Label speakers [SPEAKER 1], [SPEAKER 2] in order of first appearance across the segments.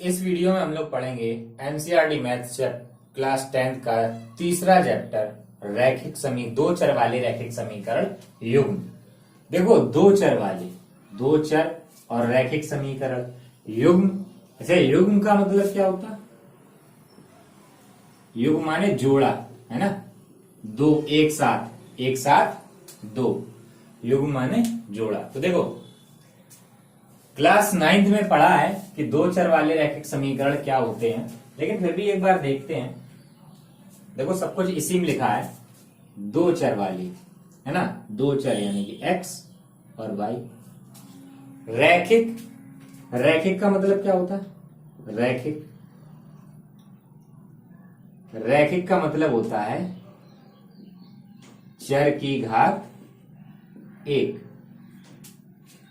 [SPEAKER 1] इस वीडियो में हम लोग पढ़ेंगे एनसीईआरटी मैथ्स क्लास 10 का तीसरा चैप्टर रैखिक समी दो चर वाले रैखिक समीकरण युग्म। देखो दो चर और रैखिक समीकरण युग्म। ऐसे युग्म का मतलब क्या होता है? युग्म माने जोड़ा, है ना। दो एक साथ दो, युग्म माने जोड़ा। तो देखो क्लास 9th में पढ़ा है कि दो चर वाले रैखिक समीकरण क्या होते हैं, लेकिन फिर भी एक बार देखते हैं। देखो सब कुछ इसी में लिखा है, दो चर वाली, है ना। दो चर यानी कि x और y। रैखिक का मतलब क्या होता है? रैखिक का मतलब होता है चर की घात एक,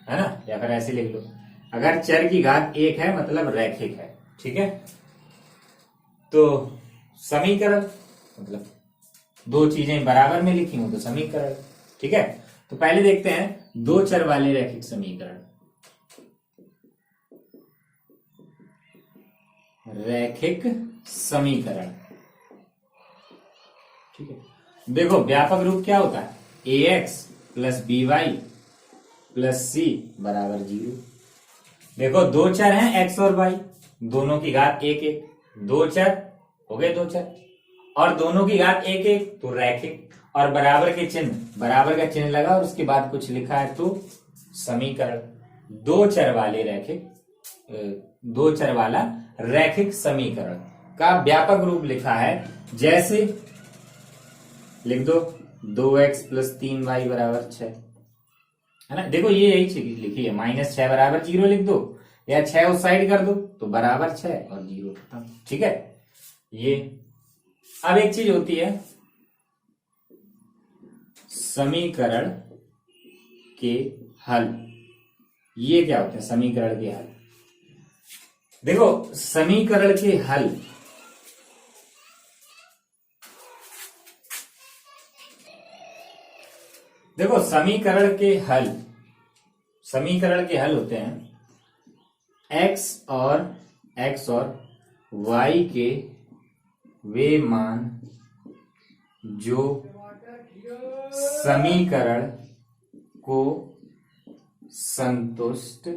[SPEAKER 1] है ना। या फिर ऐसे लिख लो, अगर चर की घात एक है मतलब रैखिक है, ठीक है। तो समीकरण मतलब दो चीजें बराबर में लिखी हूं तो समीकरण, ठीक है। तो पहले देखते हैं दो चर वाले रैखिक समीकरण। रैखिक समीकरण, ठीक है। देखो व्यापक रूप क्या होता है? ax plus by plus c बराबर 0। देखो दो चर हैं x और y, दोनों की घात एक एक, दो चर हो गए दो चर, और दोनों की घात एक एक तो रैखिक। और बराबर के चिन्ह, बराबर का चिन्ह लगा और उसके बाद कुछ लिखा है तो समीकरण। दो चर वाला रैखिक समीकरण का व्यापक रूप लिखा है, जैसे लिख दो 2x प्लस 3y बराबर 6, है ना। देखो ये यही चीज लिखी है, -6 बराबर 0 लिख दो, या 6 उस साइड कर दो तो बराबर 6 और 0 खत्म, ठीक है। ये अब एक चीज होती है समीकरण के हल। ये क्या होते हैं समीकरण के हल? देखो समीकरण के हल समीकरण के हल होते हैं x और y के वे मान जो समीकरण को संतुष्ट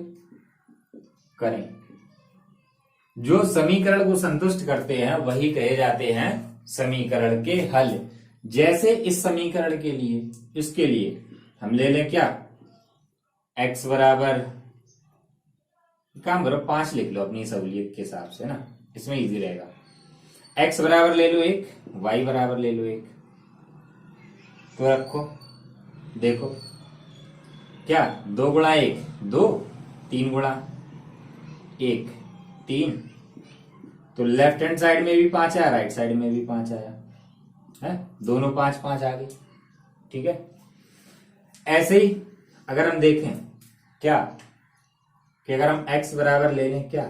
[SPEAKER 1] करें। जो समीकरण को संतुष्ट करते हैं वही कहे जाते हैं समीकरण के हल। जैसे इस समीकरण के लिए, इसके लिए हम ले लें क्या, x बराबर, काम करो 5 लिख लो अपनी सहूलियत के हिसाब से ना, इसमें इजी रहेगा। x बराबर ले लो 1, y बराबर ले लो 1, तो रखो। देखो क्या 2 गुणा 1 2, 3 गुणा 1 3, तो लेफ्ट हैंड साइड में भी 5 आया, राइट साइड में भी 5 आया, है दोनों 5 5 आ गए, ठीक है। ऐसे ही अगर हम देखें क्या कि अगर हम x बराबर ले लें क्या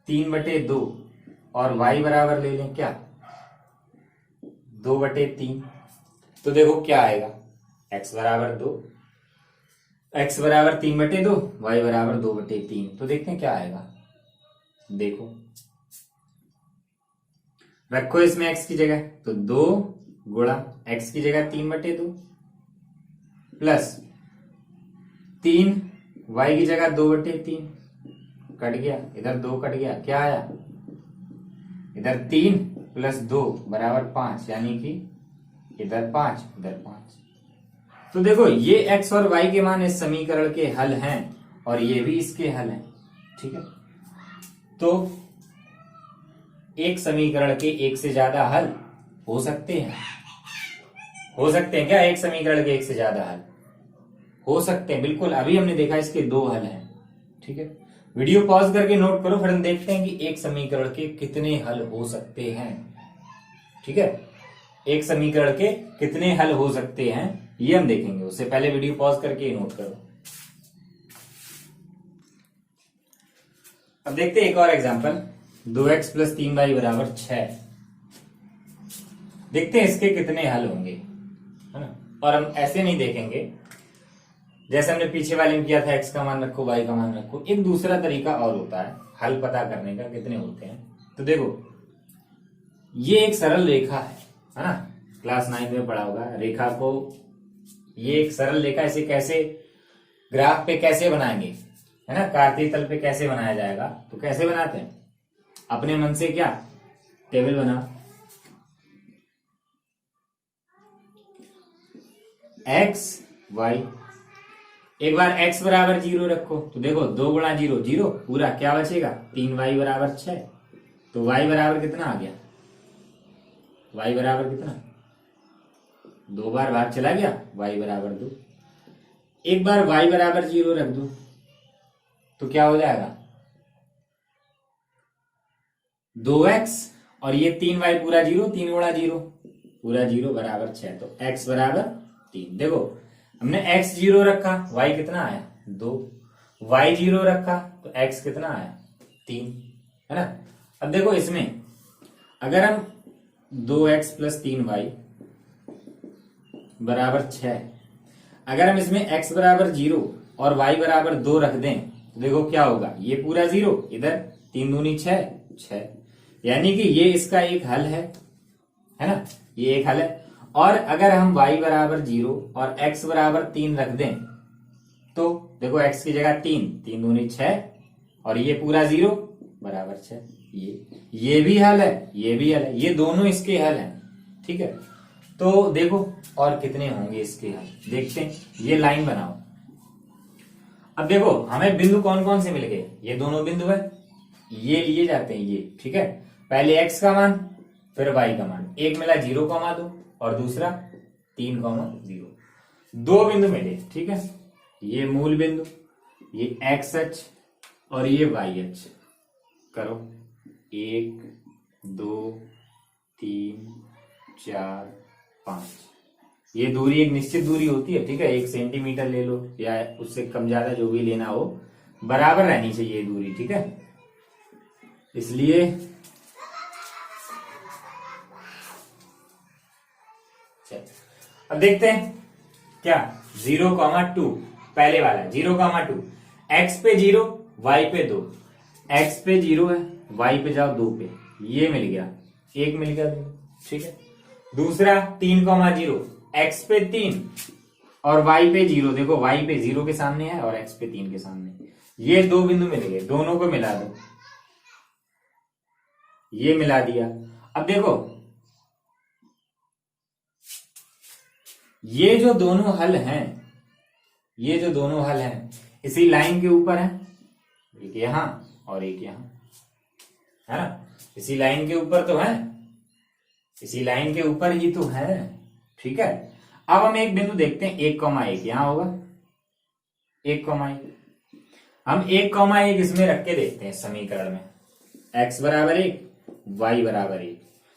[SPEAKER 1] 3/2 और y बराबर ले लें क्या 2/3, तो देखो क्या आएगा, x बराबर 2, x बराबर 3/2, y बराबर 2/3। तो देखते हैं क्या आएगा। देखो रखो इसमें x की जगह, तो 2 गुणा x की जगह 3/2 प्लस 3 y की जगह 2/3, कट गया इधर 2 कट गया, क्या आया इधर 3 प्लस 2 बराबर 5, यानी कि इधर 5 इधर 5। तो देखो ये x और y के मान इस समीकरण के हल हैं और ये भी इसके हल हैं, ठीक है। तो एक समीकरण के एक से ज्यादा हल हो सकते हैं क्या? एक समीकरण के एक से ज्यादा हल हो सकते हैं, बिल्कुल। अभी हमने देखा इसके 2 हल हैं, ठीक है। वीडियो पॉज करके नोट करो, फिर हम देखते हैं कि एक समीकरण के कितने हल हो सकते हैं, ठीक है। एक समीकरण के कितने हल हो सकते हैं ये हम देखेंगे, उससे पहले वीडियो पॉज करके नोट करो। अब देखते हैं एक और एग्जांपल, 2x प्लस 3y बराबर 6। देखते हैं इसके कितने हल होंगे, है ना। और हम ऐसे नहीं देखेंगे, जैसे हमने पीछे वाले में किया था, x का मान रखो, y का मान रखो। एक दूसरा तरीका और होता है हल पता करने का, कितने होते हैं। तो देखो, ये एक सरल रेखा है ना, क्लास 9 में पढ़ा होगा रेखा को। ये एक सरल रेखा, इसे कैसे ग्राफ पे कैसे बनाएंगे, है ना, कार्तीय तल पे कैसे बनाया जाएगा। तो कैसे बनाते हैं, अपने मन से क्या टेबल बना, x y, एक बार x बराबर 0 रखो तो देखो 2 गुणा 0 0 पूरा, क्या बचेगा 3y बराबर 6। तो y बराबर कितना आ गया, y बराबर कितना, 2 बार भाग चला गया, y बराबर 2। एक बार y बराबर 0 रख दो तो क्या हो जाएगा 2x, और ये 3y पूरा 0, 3 गुणा 0 पूरा 0 बराबर 6। तो x बराबर 3। देखो हमने x 0 रखा, y कितना आया 2, y 0 रखा तो x कितना आया 3, है ना। अब देखो इसमें अगर हम 2x प्लस 3y बराबर 6, अगर हम इसमें x बराबर 0 और y बराबर 2 रख दें तो देखो क्या होगा, ये पूरा 0, इधर 3 दूनी 6 6, यानी कि ये इसका एक हल है ना, ये एक हल है। और अगर हम y बराबर 0 और x बराबर 3 रख दें तो देखो x की जगह 3 3 दूनी 6 और ये पूरा 0 बराबर 6। ये भी हल है, ये भी हल है, ये दोनों इसके हल हैं, ठीक है। तो देखो और कितने होंगे इसके हल, देखते हैं। ये लाइन बनाओ। अब देखो हमें बिंदु कौन कौन से मिल गए, ये दोनों बिंदु है, ये लिए जाते हैं ये, ठीक है। पहले x का मान फिर y का मान, एक मिला 0,2 और दूसरा 3,0, 2 बिंदु मिले, ठीक है। ये मूल बिंदु, ये x अक्ष और ये y अक्ष, करो 1 2 3 4 5। ये दूरी एक निश्चित दूरी होती है, ठीक है, 1 सेंटीमीटर ले लो या उससे कम ज्यादा जो भी लेना हो, बराबर रहनी चाहिए दूरी, ठीक है। इसलिए अब देखते हैं क्या 0,2, पहले वाला 0,2, x पे 0 y पे 2, x पे 0 है y पे जाओ 2 पे, ये मिल गया, एक मिल गया, ठीक है। दूसरा 3,0, x पे 3 और y पे 0, देखो y पे 0 के सामने है और x पे 3 के सामने, ये 2 बिंदु मिल गए, दोनों को मिला दो, ये मिला दिया। अब देखो ये जो दोनों हल हैं, ये जो दोनों हल हैं इसी लाइन के ऊपर है, एक यहां और एक यहां, है ना, इसी लाइन के ऊपर तो है, इसी लाइन के ऊपर ही तो है, ठीक है। अब हम एक बिंदु देखते हैं, 1,1 यहां होगा, 1,1 हम 1,1 इसमें रख के देखते हैं समीकरण में, x बराबर 1 y बराबर 1,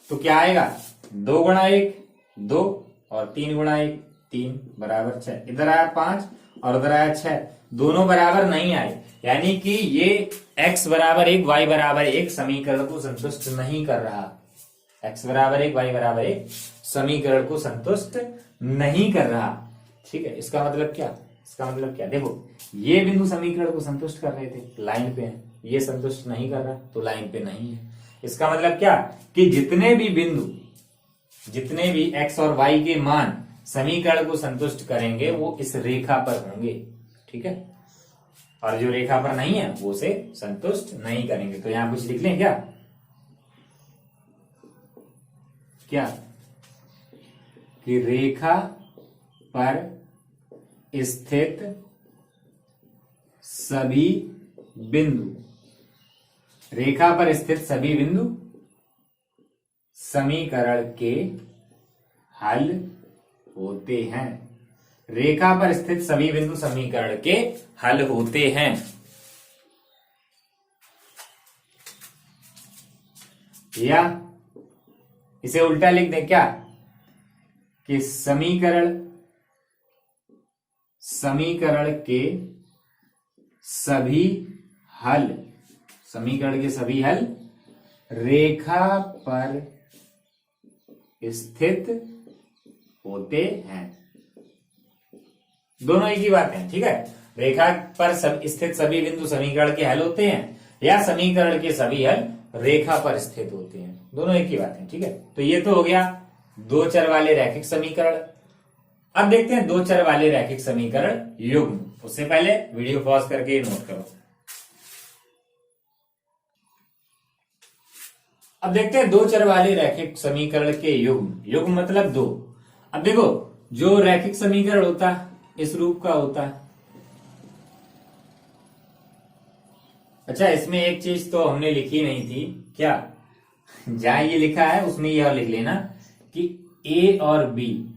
[SPEAKER 1] तो क्या आएगा 2 गुणा 1 2 और 3 गुणा 1 3 बराबर 6, इधर आया 5 और उधर आया 6, दोनों बराबर नहीं आए, यानी कि ये x बराबर 1 y बराबर 1 समीकरण को संतुष्ट नहीं कर रहा, x बराबर 1 y बराबर 1 समीकरण को संतुष्ट नहीं कर रहा, ठीक है। इसका मतलब क्या, इसका मतलब क्या, देखो ये बिंदु समीकरण को संतुष्ट कर रहे थे, लाइन पे है, ये संतुष्ट नहीं कर रहा तो लाइन पे नहीं है। इसका मतलब क्या कि जितने भी बिंदु, जितने भी x और y के मान समीकरण को संतुष्ट करेंगे वो इस रेखा पर होंगे, ठीक है, और जो रेखा पर नहीं है वो उसे संतुष्ट नहीं करेंगे। तो यहां कुछ लिख लें क्या, क्या कि रेखा पर स्थित सभी बिंदु, रेखा पर स्थित सभी बिंदु समीकरण के हल होते हैं, रेखा पर स्थित सभी बिंदु समीकरण के हल होते हैं। या इसे उल्टा लिख दें क्या कि समीकरण के सभी हल, समीकरण के सभी हल रेखा पर स्थित होते हैं, दोनों एक ही बात है, ठीक है। रेखा पर स्थित सभी बिंदु समीकरण के हल होते हैं या समीकरण के सभी हल रेखा पर स्थित होते हैं, दोनों एक ही बात है, ठीक है। तो ये तो हो गया दो चर वाले रैखिक समीकरण। अब देखते हैं दो चर वाले रैखिक समीकरण युग्म। उससे पहले वीडियो पॉज करके नोट करो। अब देखते हैं दो चर वाले रैखिक समीकरण के युग्म। युग्म मतलब दो। अब देखो जो रैखिक समीकरण होता है इस रूप का होता है। अच्छा, इसमें एक चीज तो हमने लिखी नहीं थी क्या, जहां ये लिखा है उसमें यह लिख लेना कि ए और बी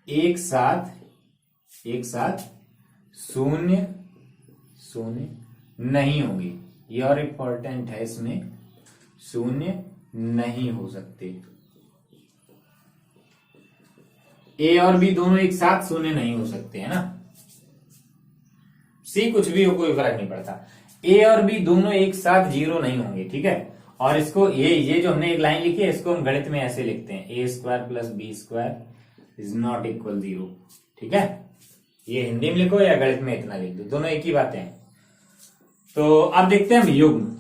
[SPEAKER 1] एक साथ शून्य नहीं होंगे। ये और इंपॉर्टेंट है, इसमें शून्य नहीं हो सकते। ए और बी दोनों एक साथ शून्य नहीं हो सकते, है ना। सी कुछ भी हो कोई फर्क नहीं पड़ता। ए और बी दोनों एक साथ जीरो नहीं होंगे, ठीक है। और इसको ये जो हमने एक लाइन लिखी है इसको हम गणित में ऐसे लिखते हैं, A square plus B square is not equal 0, ठीक है। ये हिंदी में लिखो या गणित में इतना लिख दो, दोनों एक ही बातें हैं। तो अब देखते हैं हम युग्म।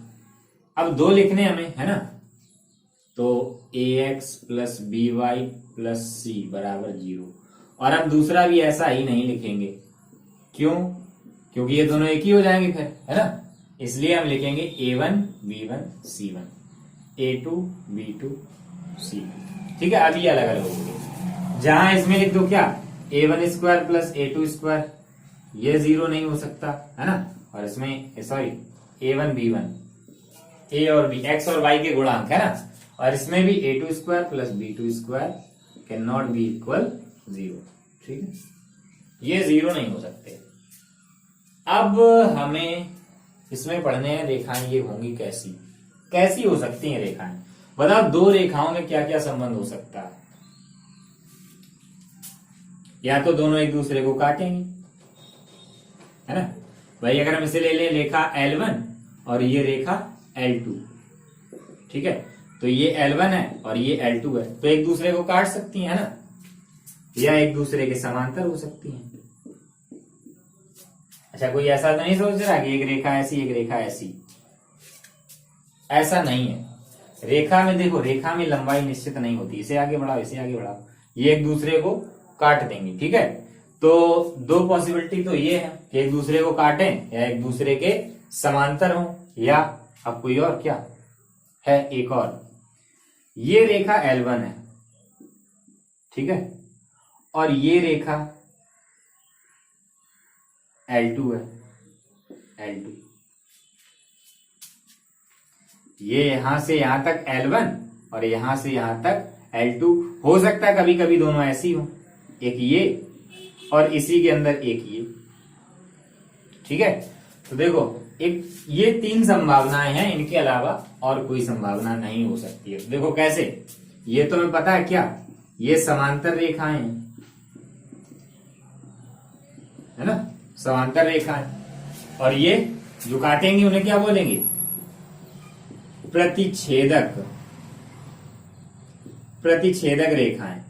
[SPEAKER 1] अब दो लिखने हमें, है ना। तो A X plus B Y plus C बराबर 0। और अब दूसरा भी ऐसा ही नहीं लिखेंगे, क्यों? क्योंकि ये दोनों एक ही हो जाएंगे फिर, है ना। इसलिए हम लिखेंगे a1 b1 c1, a2 b2 c2, ठीक है। अब ये अलग अलग होंगे। जहां इसमें लिख दो क्या, a1 square plus a2 square, ये 0 नहीं हो सकता, है ना। और इसमें सॉरी a1 b1, a और b x और y के गुणांक, है ना। और इसमें भी a2 square plus b2 square can not be equal 0, ठीक है। ये 0 नहीं हो सकते। अब हमें इसमें पढ़ने हैं रेखाएं ये होंगी कैसी हो सकती हैं रेखाएं। बताओ दो रेखाओं में क्या क्या संबंध हो सकता है। या तो दोनों एक दूसरे को काटेंगे, है ना। भाई अगर हम इसे ले लें रेखा L1 और ये रेखा L2, ठीक है। तो ये L1 है और ये L2 है, तो एक दूसरे को काट सकती है ना, या एक दूसरे के समांतर हो सकती हैं। अच्छा, कोई ऐसा तो नहीं सोच रहा कि एक रेखा ऐसी एक रेखा ऐसी, ऐसा नहीं है। रेखा में देखो, रेखा में लंबाई निश्चित नहीं होती, इसे आगे बढ़ाओ इसे आगे बढ़ाओ, ये एक दूसरे को काट देंगे, ठीक है। तो दो पॉसिबिलिटी तो ये है कि एक दूसरे को काटें या एक दूसरे के समांतर हो, या अब कोई और क्या है, एक और, ये रेखा L1 है, ठीक है, और ये रेखा L2 है, L2। ये यहां से यहां तक L1 और यहां से यहां तक L2। हो सकता है कभी कभी दोनों ऐसी हो, एक ये और इसी के अंदर एक ये, ठीक है। तो देखो एक ये तीन संभावनाएं हैं, इनके अलावा और कोई संभावना नहीं हो सकती है। देखो कैसे, ये तो हमें पता है क्या, ये समांतर रेखाएं हैं, है ना, समांतर रेखाएं। और ये जो काटेंगे उन्हें क्या बोलेंगे, प्रतिच्छेदक रेखाएं।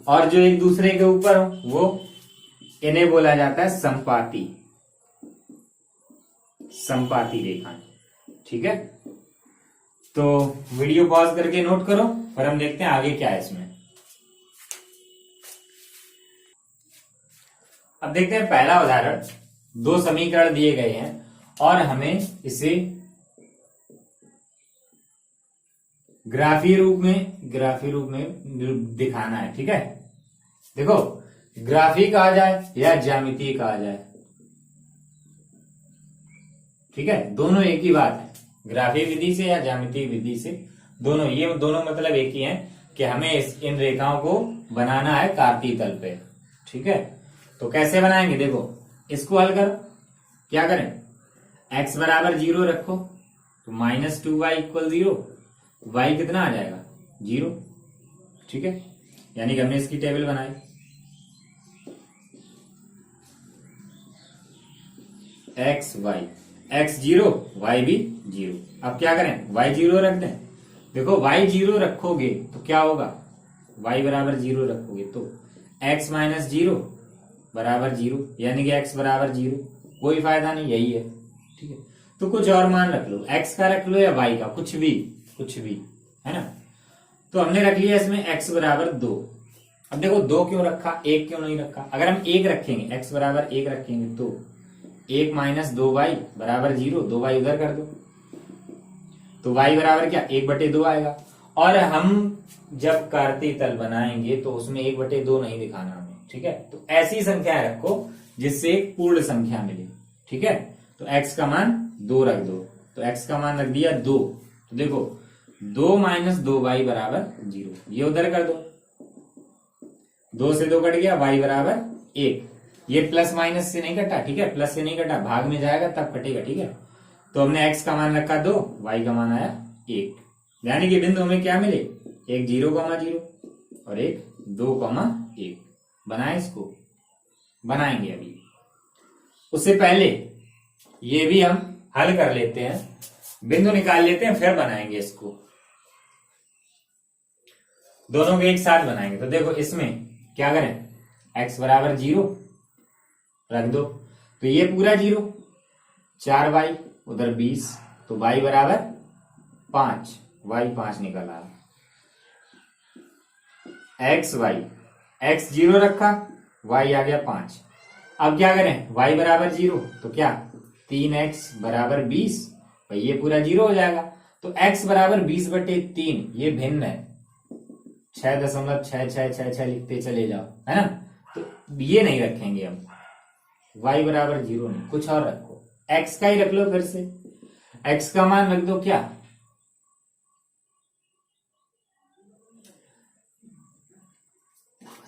[SPEAKER 1] और जो एक दूसरे के ऊपर हो वो इन्हें बोला जाता है संपाती रेखाएं, ठीक है। तो वीडियो पॉज करके नोट करो, फिर हम देखते हैं आगे क्या है इसमें। अब देखते हैं पहला उदाहरण। दो समीकरण दिए गए हैं और हमें इसे ग्राफीय रूप में दिखाना है, ठीक है। देखो ग्राफी कहा जाए या ज्यामितीय कहा जाए, ठीक है, दोनों एक ही बात है। ग्राफीय विधि से या ज्यामितीय विधि से, ये दोनों मतलब एक ही है कि हमें इन रेखाओं को बनाना है कार्तीय तल पे, ठीक है। तो कैसे बनाएंगे, देखो इसको हल करो। क्या करें, x बराबर 0 रखो, तो -2y इक्वल 0, y कितना आ जाएगा 0, ठीक है। यानी कि हमने इसकी टेबल बनाई। x y, x 0 y भी 0। अब क्या करें, y 0 रख दें। देखो y 0 रखोगे तो क्या होगा, y बराबर 0 रखोगे तो x माइनस 0 बराबर 0, यानी कि x बराबर 0, कोई फायदा नहीं, यही है। ठीक है, तो कुछ और मान रख लो, x का रख लो या y का, कुछ भी, है ना। तो हमने रख लिया इसमें x बराबर 2। अब देखो 2 क्यों रखा, 1 क्यों नहीं रखा। अगर हम 1 रखेंगे, x बराबर 1 रखेंगे तो 1 माइनस 2y बराबर 0, 2y उधर कर दो तो y बराबर क्या, 1/2 आएगा। और हम जब कार्तीय तल बनाएंगे तो उसमें 1/2 नहीं दिखाना हमें, ठीक है। तो ऐसी संख्या रखो जिससे एक पूर्ण संख्या मिले, ठीक है। तो x का मान 2 रख दो, तो x का मान रख दिया 2। तो देखो 2 माइनस 2y बराबर 0, ये उधर कर दो, 2 से 2 कट गया, y बराबर 1। ये प्लस माइनस से नहीं कटा, ठीक है, प्लस से नहीं कटा, भाग में जाएगा तब कटेगा, ठीक है। तो हमने x का मान रखा 2, y का मान आया 1, यानी कि बिंदु हमें क्या मिले, एक 0,0 और एक 2,1। बनाए, इसको बनाएंगे अभी। उससे पहले ये भी हम हल कर लेते हैं, बिंदु निकाल लेते हैं, फिर बनाएंगे इसको, दोनों को एक साथ बनाएंगे। तो देखो इसमें क्या करें, x बराबर 0 रख दो, तो ये पूरा 0, 4y उधर 20, तो y बराबर 5, y 5 निकल आया। x 0 रखा, y आ गया 5। अब क्या करें, y बराबर 0 तो क्या, 3x बराबर 20, भाई ये पूरा 0 हो जाएगा। तो x बराबर 20/3, ये भिन्न है, 6.6666 लिखते चले जाओ, है ना। तो ये नहीं रखेंगे हम, y बराबर 0 नहीं, कुछ और रखो, x का ही रख लो फिर से। x का मान रख दो क्या,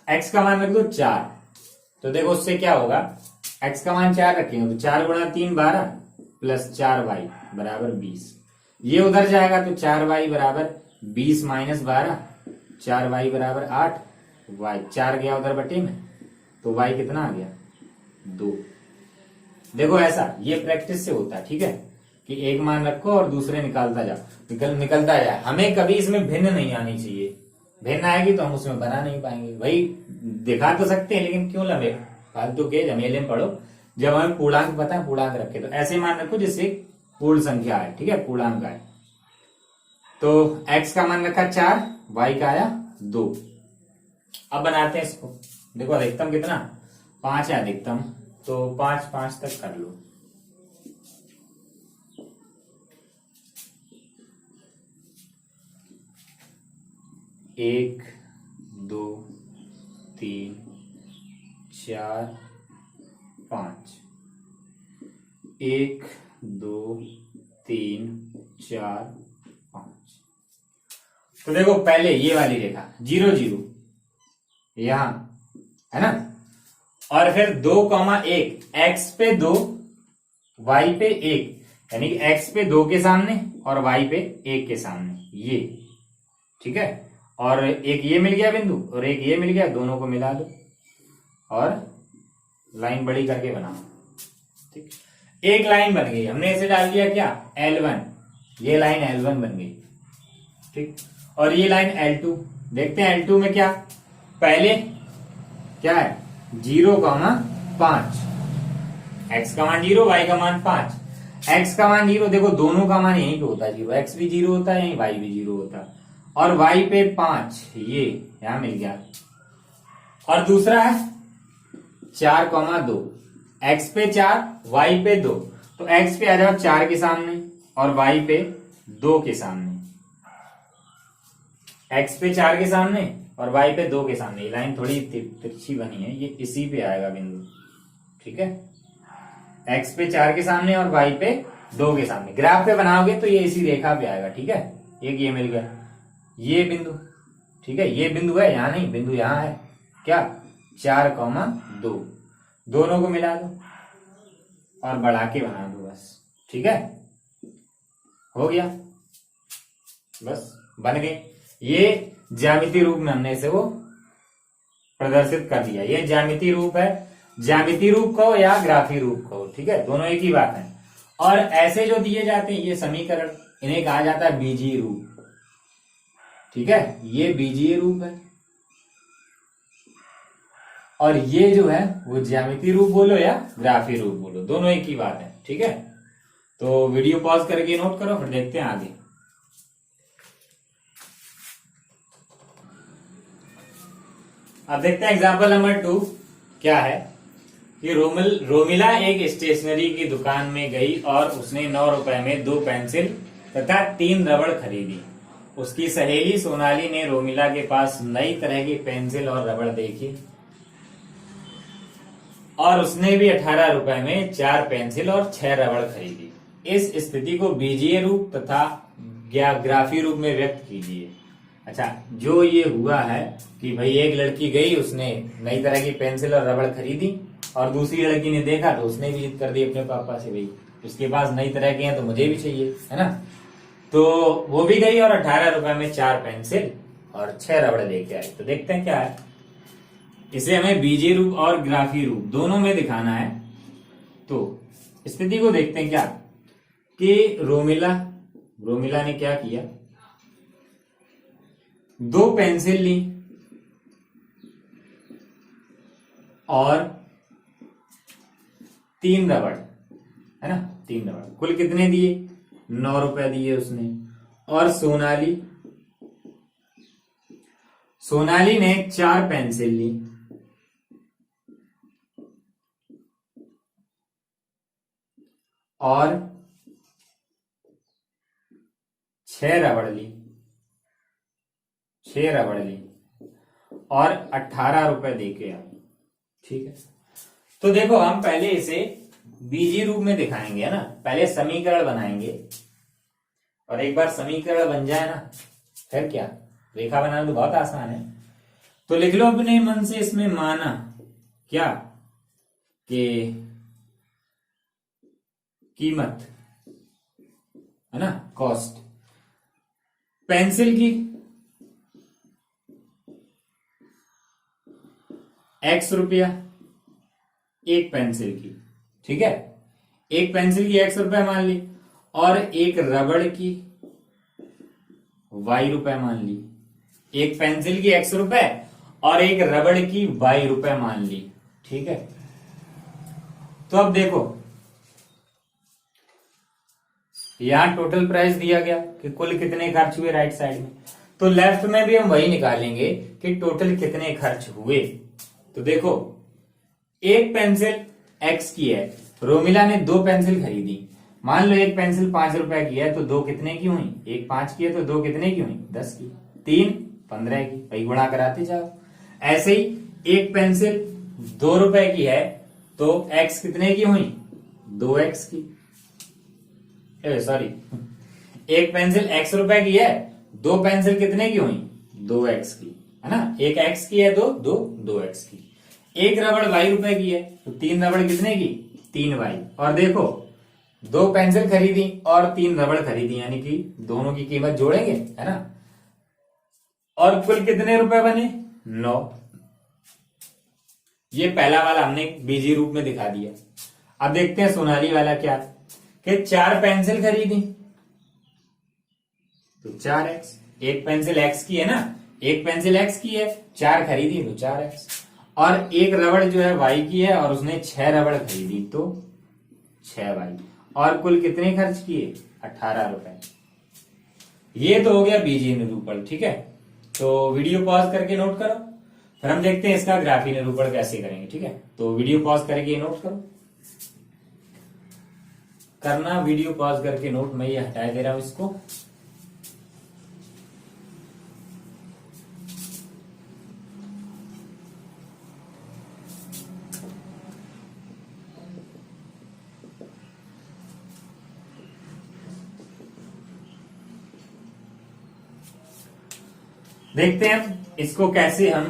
[SPEAKER 1] x का मान रख दो 4। तो देखो उससे क्या होगा, x का मान 4 रखेंगे तो 4 गुणा 3 12 प्लस 4y बराबर 20, ये उधर जाएगा तो 4y बराबर 20 माइनस 12, 4y बराबर 8, y 4 गया उधर बटे में, तो y कितना आ गया, 2। देखो ऐसा ये प्रैक्टिस से होता है, ठीक है, कि एक मान रखो और दूसरे निकालता जाओ, निकलता जाए। हमें कभी इसमें भिन्न नहीं आनी चाहिए, भिन्न आएगी तो हम उसमें बना नहीं पाएंगे। वही दिखा तो सकते हैं, लेकिन क्यों लंबे फालतू के झमेले में पड़ो, जब हमें पूर्णांक पता है पूर्णांक रखे। तो ऐसे मान रखो जिससे पूर्ण संख्या है, ठीक है, पूर्णांक है। तो x का मान रखा 4, y का आया 2। अब बनाते हैं इसको, देखो अधिकतम कितना, 5 है अधिकतम, तो 5 5 तक कर लो। एक 2 3 4 5, 1 2 3 4 5। तो देखो पहले ये वाली रेखा 0 0 यहां है ना, और फिर 2,1, x पे 2 y पे 1, यानी कि x पे 2 के सामने और y पे 1 के सामने, ये ठीक है। और एक ये मिल गया बिंदु और एक ये मिल गया, दोनों को मिला दो और लाइन बड़ी करके बनाओ, ठीक। एक लाइन बन गई, हमने इसे डाल दिया क्या, L1, ये लाइन L1 बन गई, ठीक। और ये लाइन L2, देखते हैं L2 में क्या, पहले क्या है 0,5, x का मान 0, y का मान 5। x का मान 0, देखो दोनों का मान यहीं पे होता है 0, x भी 0 होता है, यहीं y भी 0 होता है, और y पे 5, ये यहां मिल गया। और दूसरा है 4,2, x पे 4 y पे 2, तो x पे आ जाओ 4 के सामने और y पे 2 के सामने, x पे 4 के सामने और y पे 2 के सामने। ये लाइन थोड़ी तिरछी बनी है, ये इसी पे आएगा बिंदु, ठीक है। x पे 4 के सामने और y पे 2 के सामने, ग्राफ पे बनाओगे तो ये इसी रेखा पे आएगा, ठीक है। एक ये मिल गया, ये बिंदु, ठीक है, ये बिंदु है, यहां नहीं, बिंदु यहां है क्या, 4,2, दोनों को मिला दो और बढ़ा के बना दो बस, ठीक है, हो गया, बस बन गए। ये ज्यामिति रूप में हमने इसे वो प्रदर्शित कर दिया, ये ज्यामिति रूप है, ज्यामिति रूप कहो या ग्राफी रूप कहो, ठीक है, दोनों एक ही बात है। और ऐसे जो दिए जाते हैं ये समीकरण, इन्हें कहा जाता है बीजीय रूप, ठीक है, ये बीजीय रूप है, और ये जो है वो ज्यामितीय रूप बोलो या ग्राफी रूप बोलो, दोनों एक ही बात है। ठीक है, तो वीडियो पॉज करके नोट करो, फिर देखते हैं आगे। अब देखते हैं एग्जाम्पल नंबर 2 क्या है कि रोमिला एक स्टेशनरी की दुकान में गई और उसने 9 रुपए में 2 पेंसिल तथा 3 रबड़ खरीदी। उसकी सहेली सोनाली ने रोमिला के पास नई तरह की पेंसिल और रबड़ देखी और उसने भी 18 रुपए में 4 पेंसिल और 6 रबड़ खरीदी। इस स्थिति को बीजीय रूप तथा ग्राफी रूप में व्यक्त कीजिए। अच्छा, जो ये हुआ है कि भाई एक लड़की गई, उसने नई तरह की पेंसिल और रबड़ खरीदी और दूसरी लड़की ने देखा तो उसने भी जिद कर दी अपने पापा से, भाई उसके पास नई तरह के हैं तो मुझे भी चाहिए, है ना। तो वो भी गई और 18 रुपए में 4 पेंसिल और 6 रबड़ लेके आई। तो देखते हैं क्या है, इसे हमें बीजीय रूप और ग्राफी रूप दोनों में दिखाना है। तो स्थिति को देखते हैं क्या कि रोमिला ने क्या किया, 2 पेंसिल ली और 3 रबड़, है ना, 3 रबड़। कुल कितने दिए, 9 रुपए दिए उसने। और सोनाली ने 4 पेंसिल ली और 6 रबड़ ली और 18 रुपए देके आई। ठीक है, तो देखो हम पहले इसे बीजीय रूप में दिखाएंगे, है ना। पहले समीकरण बनाएंगे और एक बार समीकरण बन जाए ना, फिर क्या, रेखा बनाना तो बहुत आसान है। तो लिख लो अपने मन से, इसमें माना क्या कि कीमत, है ना, कॉस्ट पेंसिल की X रुपया, एक पेंसिल की, ठीक है, एक पेंसिल की X रुपए मान ली और एक रबड़ की Y रुपए मान ली। एक पेंसिल की X रुपए और एक रबड़ की Y रुपए मान ली। ठीक है, तो अब देखो यहां टोटल प्राइस दिया गया कि कुल कितने खर्च हुए राइट साइड में, तो लेफ्ट में भी हम वही निकालेंगे कि टोटल कितने खर्च हुए। तो देखो एक पेंसिल X की है, रोमिला ने 2 पेंसिल खरीदी। मान लो एक पेंसिल 5 रुपए की है तो 2 कितने की हुई, एक 5 की है तो 2 कितने की हुई, 10 की, 3 15 की, भाई गुणा कराते जाओ। ऐसे ही एक पेंसिल 2 रुपए की है तो X कितने की हुई, 2X की, सॉरी, एक पेंसिल X रुपए की है, 2 पेंसिल कितने की हुई, 2X की, है ना। एक X की है तो 2X की। एक रबड़ Y रुपए की है तो 3 रबड़ कितने की, 3Y। और देखो 2 पेंसिल खरीदी और 3 रबड़ खरीदी, यानी कि दोनों की कीमत जोड़ेंगे, है ना, और कुल कितने रुपए बने, 9। ये पहला वाला हमने बीजीय रूप में दिखा दिया। अब देखते हैं सोनाली वाला क्या कि 4 पेंसिल खरीदी तो 4X, एक पेंसिल X की है ना, एक पेंसिल X की है, 4 खरीदी तो 4X, और एक रबड़ जो है Y की है और उसने 6 रबड़ खरीदी तो 6Y, और कुल कितने खर्च किए, 18 रुपए। ये तो हो गया बीजीय निरूपण। ठीक है, तो वीडियो पॉज करके नोट करो, फिर हम देखते हैं इसका ग्राफी निरूपण कैसे करेंगे। ठीक है, तो वीडियो पॉज करके नोट करो, करना वीडियो पॉज करके नोट। मैं ये हटा दे रहा हूं इसको। देखते हैं इसको कैसे हम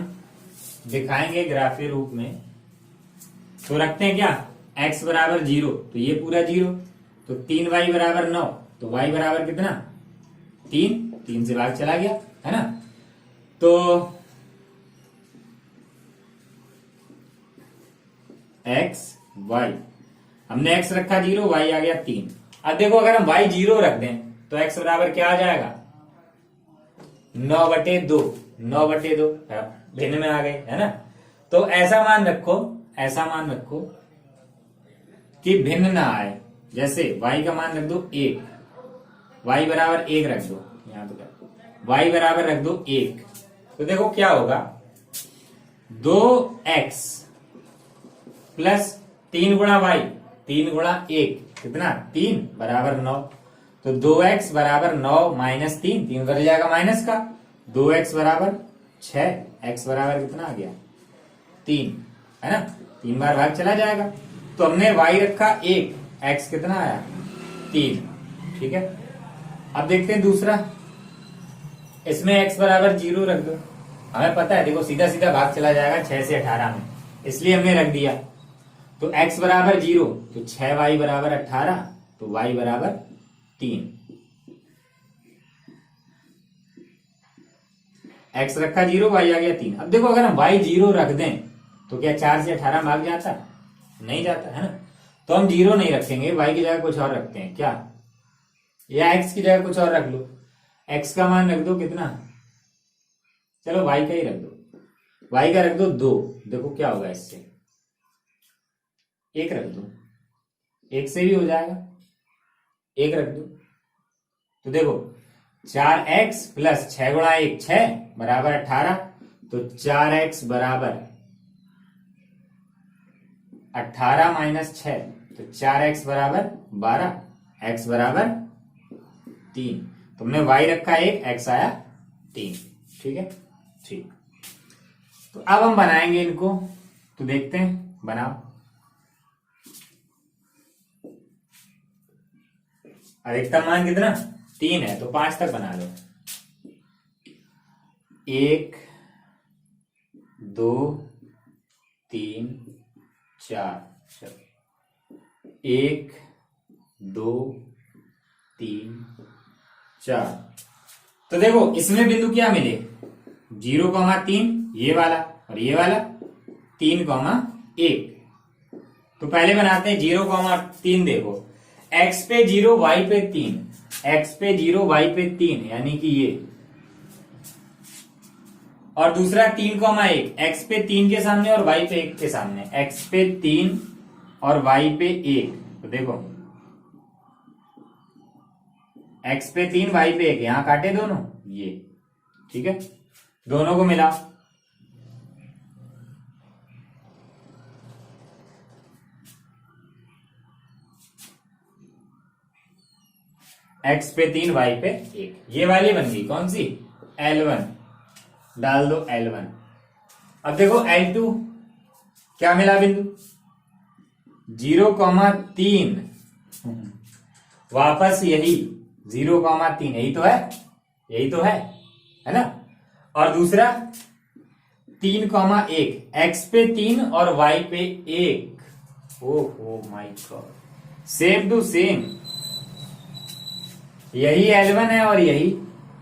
[SPEAKER 1] दिखाएंगे ग्राफीय रूप में। तो रखते हैं क्या, x बराबर 0 तो ये पूरा 0, तो 3y बराबर 9 तो y बराबर कितना, 3 से भाग चला गया, है ना। तो x y, हमने x रखा 0, y आ गया 3। अब देखो अगर हम y 0 रख दें तो x बराबर क्या आ जाएगा, 9/2 भिन्न में आ गए, है ना। तो ऐसा मान रखो कि भिन्न ना आए। जैसे y का मान रख दो 1, y बराबर 1 रख दो, यहां तो क्या y बराबर रख दो 1। तो देखो क्या होगा, 2x प्लस 3 गुणा y, 3 गुणा 1 कितना 3 बराबर 9। तो 2x बराबर 9 माइनस 3, 3 कर जाएगा माइनस का, 2x बराबर 6, x बराबर कितना आ गया 3, है ना, 3 बार भाग चला जाएगा। तो हमने y रखा 1, x कितना आया 3, ठीक है। अब देखते हैं दूसरा, इसमें x बराबर 0 रख दो। हमें पता है, देखो सीधा सीधा भाग चला जाएगा 6 से 18 में, इसलिए हमने रख दिया। तो x बराबर 0, तो 6y बराबर 18, तो y बराबर 3। x रखा 0, y आ गया 3। अब देखो अगर हम y 0 रख दें तो क्या 4 से 18 भाग जाता? नहीं जाता, है ना। तो हम 0 नहीं रखेंगे, y की जगह कुछ और रखते हैं क्या, या x की जगह कुछ और रख लो। x का मान रख दो कितना, चलो y का ही रख दो, y का रख दो 2। देखो क्या होगा इससे, 1 रख दो, 1 से भी हो जाएगा, 1 रख दो। तो देखो 4x प्लस 6 गुणा 1 6 बराबर 18। तो 4x बराबर 18 माइनस 6, तो 4x बराबर 12, x बराबर 3। तुमने y रखा 1, x आया 3, ठीक है, ठीक। तो अब हम बनाएंगे इनको, तो देखते हैं, बनाओ। अधिकतम मान कितना 3 है, तो 5 तक बना लो। 1 2 3 4, 1 2 3 4। तो देखो इसमें बिंदु क्या मिले, 0,3 ये वाला और ये वाला 3,1। तो पहले बनाते हैं 0,3। देखो x पे 0 y पे 3, x पे 0 y पे 3 यानी कि ये, और दूसरा 3,1 x पे 3 के सामने और y पे 1 के सामने, x पे 3 और y पे 1। तो देखो x पे 3 y पे 1, यहां काटे दोनों ये, ठीक है, दोनों को मिला। x पे 3 y पे 1, ये वाली बन गई कौन सी, L1, डाल दो L1। अब देखो L2 क्या मिला बिंदु, 0,3, वापस यही 0,3, यही तो है, यही तो है ना। और दूसरा 3,1, x पे 3 और y पे 1। Oh my god, same to same, यही L1 है और यही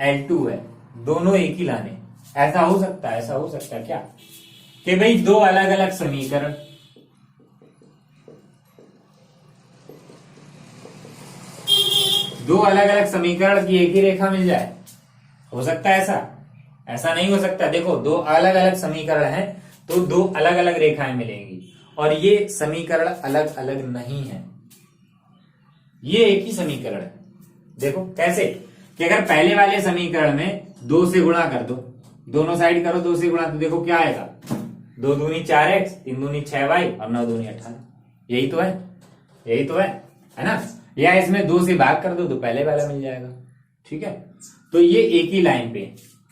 [SPEAKER 1] L2 है, दोनों एक ही लाने। ऐसा हो सकता है, ऐसा हो सकता है क्या कि भाई दो अलग अलग समीकरण, दो अलग अलग समीकरण की एक ही रेखा मिल जाए, हो सकता है ऐसा? ऐसा नहीं हो सकता। देखो दो अलग अलग समीकरण हैं तो दो अलग अलग रेखाएं मिलेंगी, और ये समीकरण अलग अलग नहीं है, ये एक ही समीकरण है। देखो कैसे, कि अगर पहले वाले समीकरण में 2 से गुणा कर दो, दोनों साइड करो 2 से गुणा, तो देखो क्या आएगा, 2 दूनी 4x, 3 दूनी 6y और 9 दूनी 18। यही तो है, यही तो है ना। या इसमें 2 से भाग कर दो तो पहले वाला मिल जाएगा, ठीक है। तो ये एक ही लाइन पे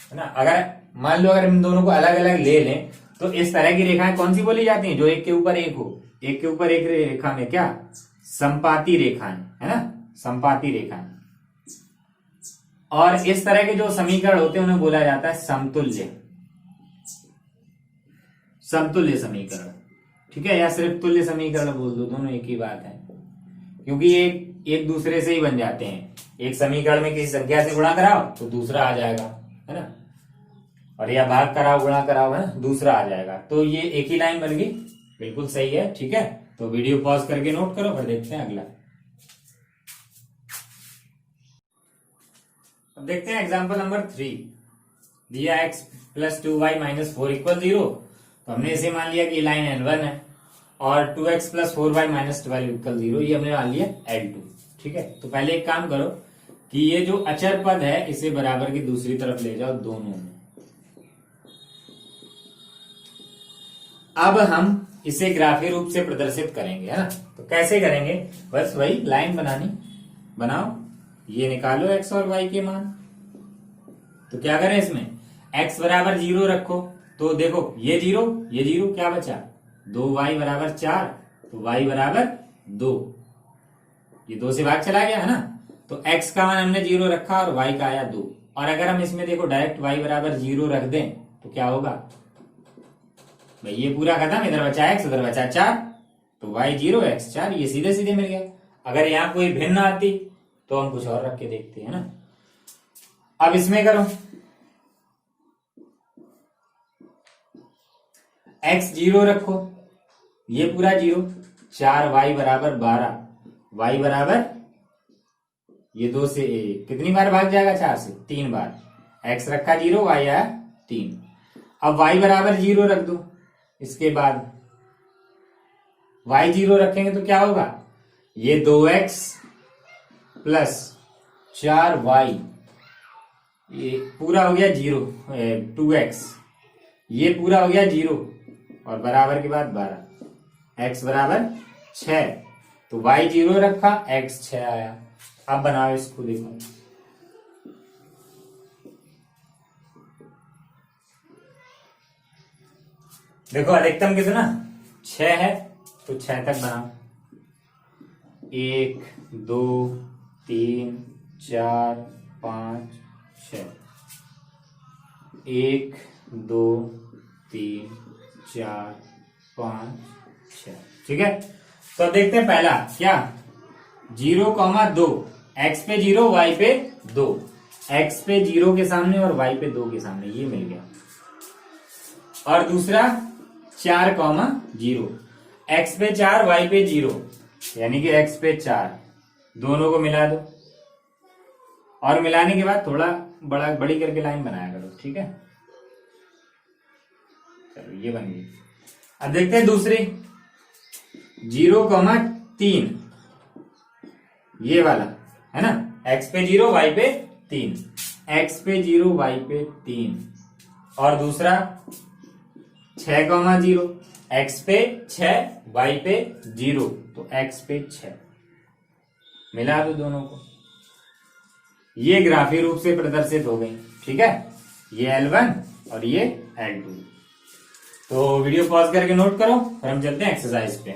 [SPEAKER 1] है ना। अगर मान लो अगर हम दोनों को अलग अलग ले लें तो इस तरह की रेखाएं कौन सी बोली जाती हैं, जो एक के ऊपर एक हो, एक के ऊपर एक रेखा में क्या, संपाती रेखाएं, है ना, संपाती रेखाएं। और इस तरह के जो समीकरण होते हैं उन्हें बोला जाता है समतुल्य, समतुल्य समीकरण, ठीक है, या सिर्फ तुल्य समीकरण बोल दो, दोनों एक ही बात है, क्योंकि एक दूसरे से ही बन जाते हैं। एक समीकरण में किसी संख्या से गुणा कराओ तो दूसरा आ जाएगा, है ना, और या भाग कराओ गुणा कराओ, है ना, दूसरा आ जाएगा। तो ये एक ही लाइन बन गई, बिल्कुल सही है, ठीक है। तो वीडियो पॉज करके नोट करो, फिर देखते हैं अगला। अब देखते हैं एग्जाम्पल नंबर 3, दिया x plus 2y minus 4 equal 0। तो हमने इसे मान लिया कि लाइन L1 है और 2x plus 4y minus 12 equal 0, ये हमने मान लिया L2। ठीक है, तो पहले एक काम करो कि ये जो अचर पद है इसे बराबर की दूसरी तरफ ले जाओ दोनों में। अब हम इसे ग्राफीय रूप से प्रदर्शित करेंगे, है ना। तो कैसे करेंगे, बस वही लाइन बनाओ, ये निकालो x और y के मान। तो क्या करें, इसमें x बराबर 0 रखो, तो देखो ये जीरो क्या बचा, 2y बराबर 4, तो y बराबर 2, ये 2 से भाग चला गया, है ना। तो x का मान हमने 0 रखा और y का आया 2। और अगर हम इसमें देखो डायरेक्ट y बराबर 0 रख दें तो क्या होगा भाई, ये पूरा खत्म, इधर बचा x उधर बचा 4, तो y 0 x 4, ये सीधे सीधे मिल गया। अगर यहाँ कोई भिन्न आती तो हम कुछ और रख के देखते हैं ना। अब इसमें करो, x 0 रखो, ये पूरा 0, 4y बराबर 12, y बराबर ये 2 से कितनी बार भाग जाएगा, 4 से 3 बार, x रखा 0, y आया 3। अब y बराबर 0 रख दो, इसके बाद y 0 रखेंगे तो क्या होगा, ये 2x प्लस 4y, ये पूरा हो गया 0, 2x, ये पूरा हो गया 0 और बराबर के बाद 12, x बराबर 6, तो y 0 रखा, x 6 आया। अब बनाओ इसको, देखो अधिकतम कितना 6 है, तो 6 तक बनाओ, 1 2 3 4 5 6, 1 2 3 4 5 6। ठीक है, तो अब देखते हैं पहला क्या, 0,2, x पे 0 y पे 2, x पे 0 के सामने और y पे 2 के सामने, ये मिल गया। और दूसरा 4,0, x पे 4 y पे 0, यानी कि x पे 4, दोनों को मिला दो और मिलाने के बाद थोड़ा बड़ी करके लाइन बनाया करो। ठीक है, चलो ये बन गई। अब देखते हैं दूसरी, 0,3, ये वाला है ना, x पे 0 y पे 3, x पे 0 y पे 3, और दूसरा 6,0, x पे 6 y पे 0, तो x पे 6, मिला दो दोनों को, ये ग्राफीय रूप से प्रदर्शित हो गई। ठीक है, ये L1 और ये L2। तो वीडियो पॉज करके नोट करो और हम चलते हैं एक्सरसाइज पे।